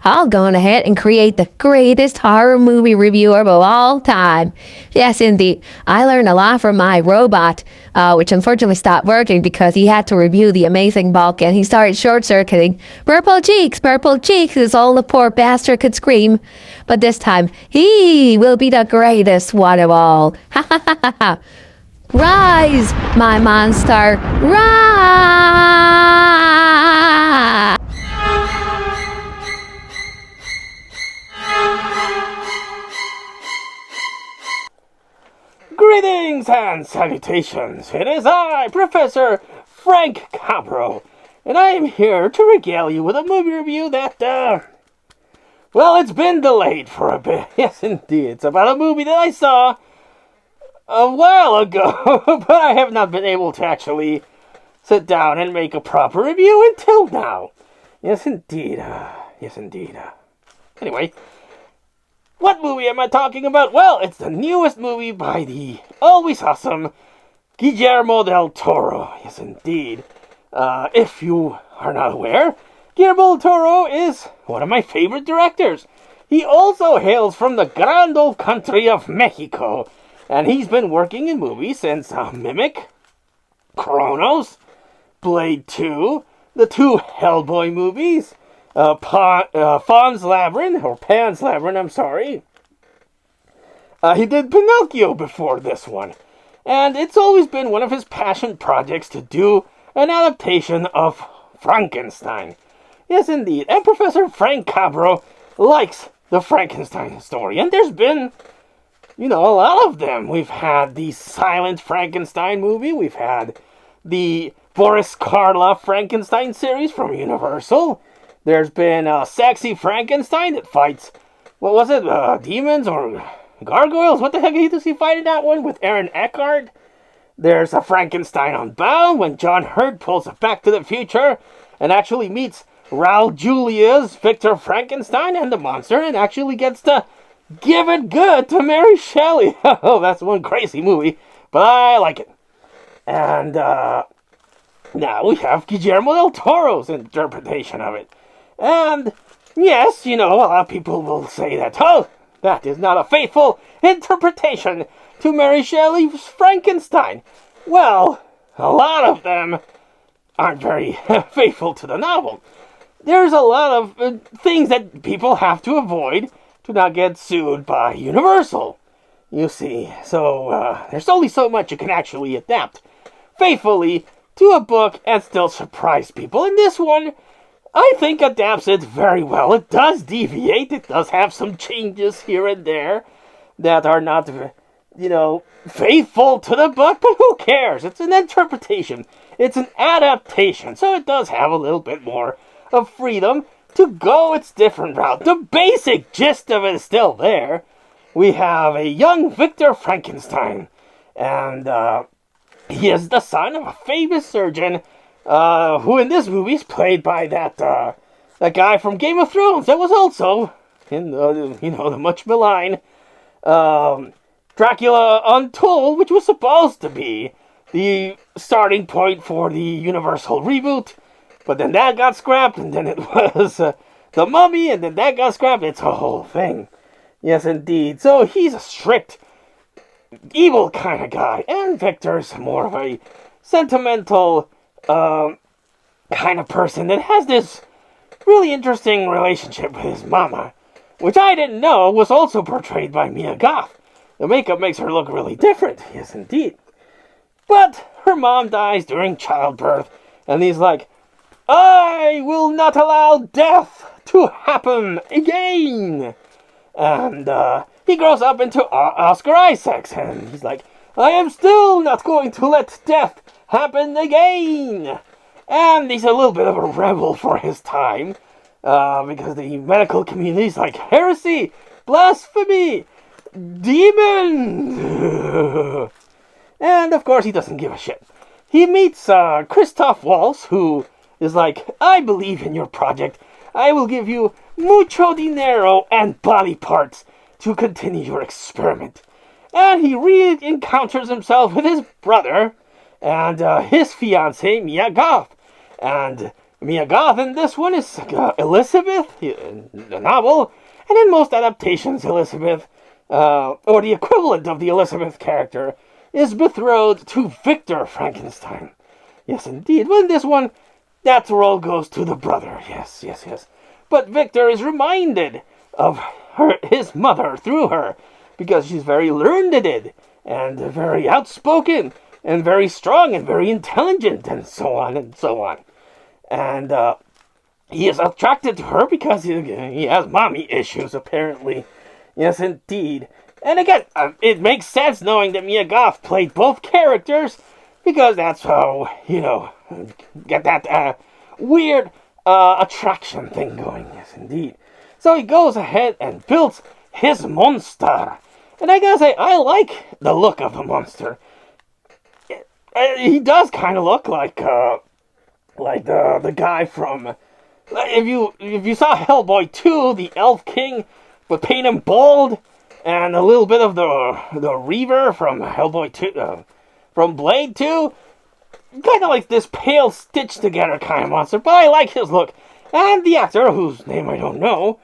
I'll go on ahead and create the greatest horror movie reviewer of all time. Yes, indeed. I learned a lot from my robot, which unfortunately stopped working because he had to review the amazing bulk and he started short-circuiting. Purple cheeks is all the poor bastard could scream. But this time, he will be the greatest one of all. Ha ha ha ha ha. Rise, my monster, rise! Greetings and salutations. It is I, Professor Frank Cabro, and I am here to regale you with a movie review that, well, it's been delayed for a bit. Yes, indeed. It's about a movie that I saw a while ago, but I have not been able to actually sit down and make a proper review until now. Yes, indeed. Anyway, what movie am I talking about? Well, it's the newest movie by the always awesome Guillermo del Toro. Yes, indeed. If you are not aware, Guillermo del Toro is one of my favorite directors. He also hails from the grand old country of Mexico, and he's been working in movies since Mimic, Kronos, Blade 2, the two Hellboy movies, Pan's Labyrinth, I'm sorry. He did Pinocchio before this one. And it's always been one of his passion projects to do an adaptation of Frankenstein. Yes, indeed. And Professor Frank Cabro likes the Frankenstein story. And there's been, a lot of them. We've had the silent Frankenstein movie. We've had the Boris Karloff Frankenstein series from Universal. There's been a sexy Frankenstein that fights, demons or gargoyles? What the heck does he fight in that one with Aaron Eckhart? There's a Frankenstein Unbound when John Hurt pulls a Back to the Future and actually meets Raul Julia's Victor Frankenstein and the monster and actually gets to give it good to Mary Shelley. Oh, that's one crazy movie, but I like it. And now we have Guillermo del Toro's interpretation of it. And yes, a lot of people will say that, that is not a faithful interpretation to Mary Shelley's Frankenstein. Well, a lot of them aren't very faithful to the novel. There's a lot of things that people have to avoid to not get sued by Universal. You see, so there's only so much you can actually adapt faithfully to a book and still surprise people. And this one, I think, adapts it very well. It does deviate. It does have some changes here and there that are not, faithful to the book, but who cares? It's an interpretation. It's an adaptation, so it does have a little bit more of freedom to go its different route. The basic gist of it is still there. We have a young Victor Frankenstein, and he is the son of a famous surgeon, who in this movie is played by that guy from Game of Thrones that was also in the much maligned Dracula Untold, which was supposed to be the starting point for the Universal reboot, but then that got scrapped, and then it was The Mummy, and then that got scrapped. It's a whole thing. Yes, indeed. So he's a strict, evil kind of guy, and Victor's more of a sentimental kind of person that has this really interesting relationship with his mama, which I didn't know was also portrayed by Mia Goth. The makeup makes her look really different, yes indeed. But her mom dies during childbirth, and he's like, I will not allow death to happen again. And he grows up into Oscar Isaacs, and he's like, I am still not going to let death happen again. And he's a little bit of a rebel for his time, because the medical community's like, heresy, blasphemy, demon. And of course he doesn't give a shit. He meets Christoph Waltz, who is like, I believe in your project. I will give you mucho dinero and body parts to continue your experiment. And he re-encounters himself with his brother and his fiancée, Mia Goth. And Mia Goth in this one is Elizabeth, in the novel, and in most adaptations, Elizabeth, or the equivalent of the Elizabeth character, is betrothed to Victor Frankenstein. Yes, indeed. But in this one, that role goes to the brother. Yes, yes, yes. But Victor is reminded of his mother through her, because she's very learned and very outspoken and very strong and very intelligent and so on and so on. And he is attracted to her because he has mommy issues, apparently. Yes, indeed. And again, it makes sense knowing that Mia Goth played both characters, because that's how, get that weird attraction thing going. Yes, indeed. So he goes ahead and builds his monster. And I gotta say, I like the look of the monster. He does kind of look like the guy from, if you saw Hellboy 2, the Elf King, but paint him bald, and a little bit of the Reaver from Hellboy 2, from Blade 2, kind of like this pale stitched together kind of monster. But I like his look, and the actor, whose name I don't know,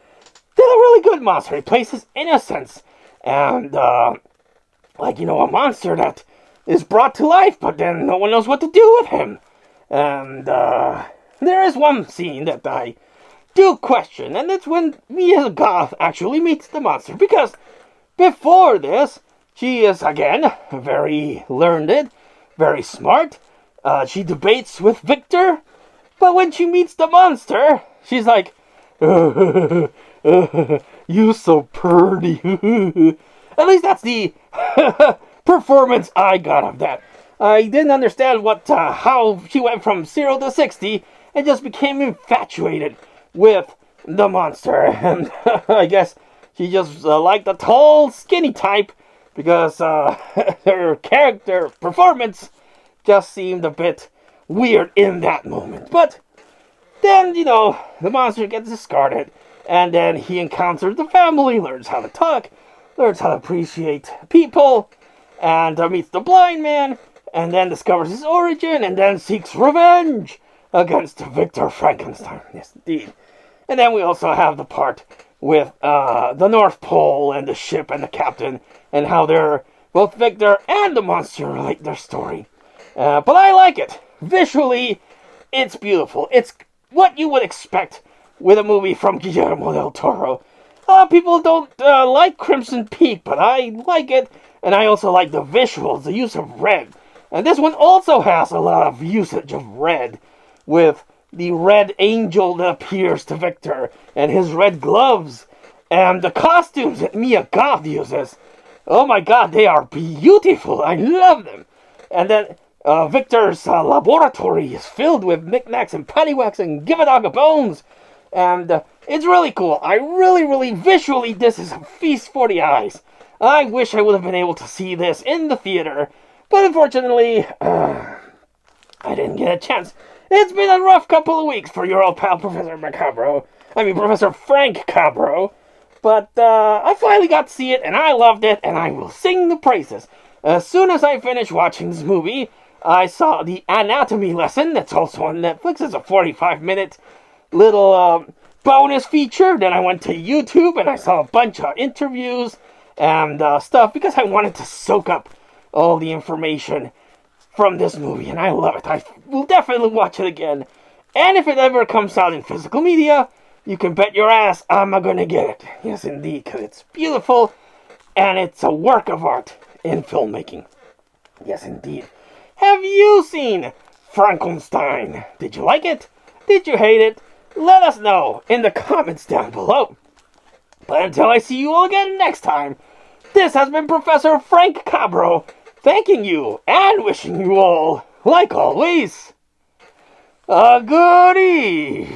did a really good monster. He plays his innocence, and a monster that is brought to life, but then no one knows what to do with him. And there is one scene that I do question, and it's when Mia Goth actually meets the monster, because before this, she is, again, very learned, very smart. She debates with Victor, but when she meets the monster, she's like, you so pretty. At least that's the performance I got of that. I didn't understand how she went from 0 to 60 and just became infatuated with the monster. And I guess she just liked the tall, skinny type, because her character performance just seemed a bit weird in that moment. But then, the monster gets discarded, and then he encounters the family, learns how to talk, learns how to appreciate people, and meets the blind man, and then discovers his origin, and then seeks revenge against Victor Frankenstein. Yes, indeed. And then we also have the part with the North Pole and the ship and the captain, and how both Victor and the monster relate their story. But I like it. Visually, it's beautiful. It's what you would expect with a movie from Guillermo del Toro. People don't like Crimson Peak, but I like it, and I also like the visuals, the use of red. And this one also has a lot of usage of red, with the red angel that appears to Victor, and his red gloves, and the costumes that Mia Goth uses. Oh my god, they are beautiful. I love them. And then Victor's laboratory is filled with knickknacks and paddywhacks and give a dog a bones. And it's really cool. I really, visually, this is a feast for the eyes. I wish I would have been able to see this in the theater, but unfortunately, I didn't get a chance. It's been a rough couple of weeks for your old pal, Professor Frank Cabro. But I finally got to see it, and I loved it, and I will sing the praises. As soon as I finished watching this movie, I saw the anatomy lesson. That's also on Netflix. It's a 45-minute little bonus feature. Then I went to YouTube, and I saw a bunch of interviews and stuff, because I wanted to soak up all the information from this movie, and I love it. I will definitely watch it again. And if it ever comes out in physical media, you can bet your ass I'm gonna get it. Yes, indeed, because it's beautiful, and it's a work of art in filmmaking. Yes, indeed. Have you seen Frankenstein? Did you like it? Did you hate it? Let us know in the comments down below. But until I see you all again next time, this has been Professor Frank Cabro, thanking you and wishing you all, like always, a good evening.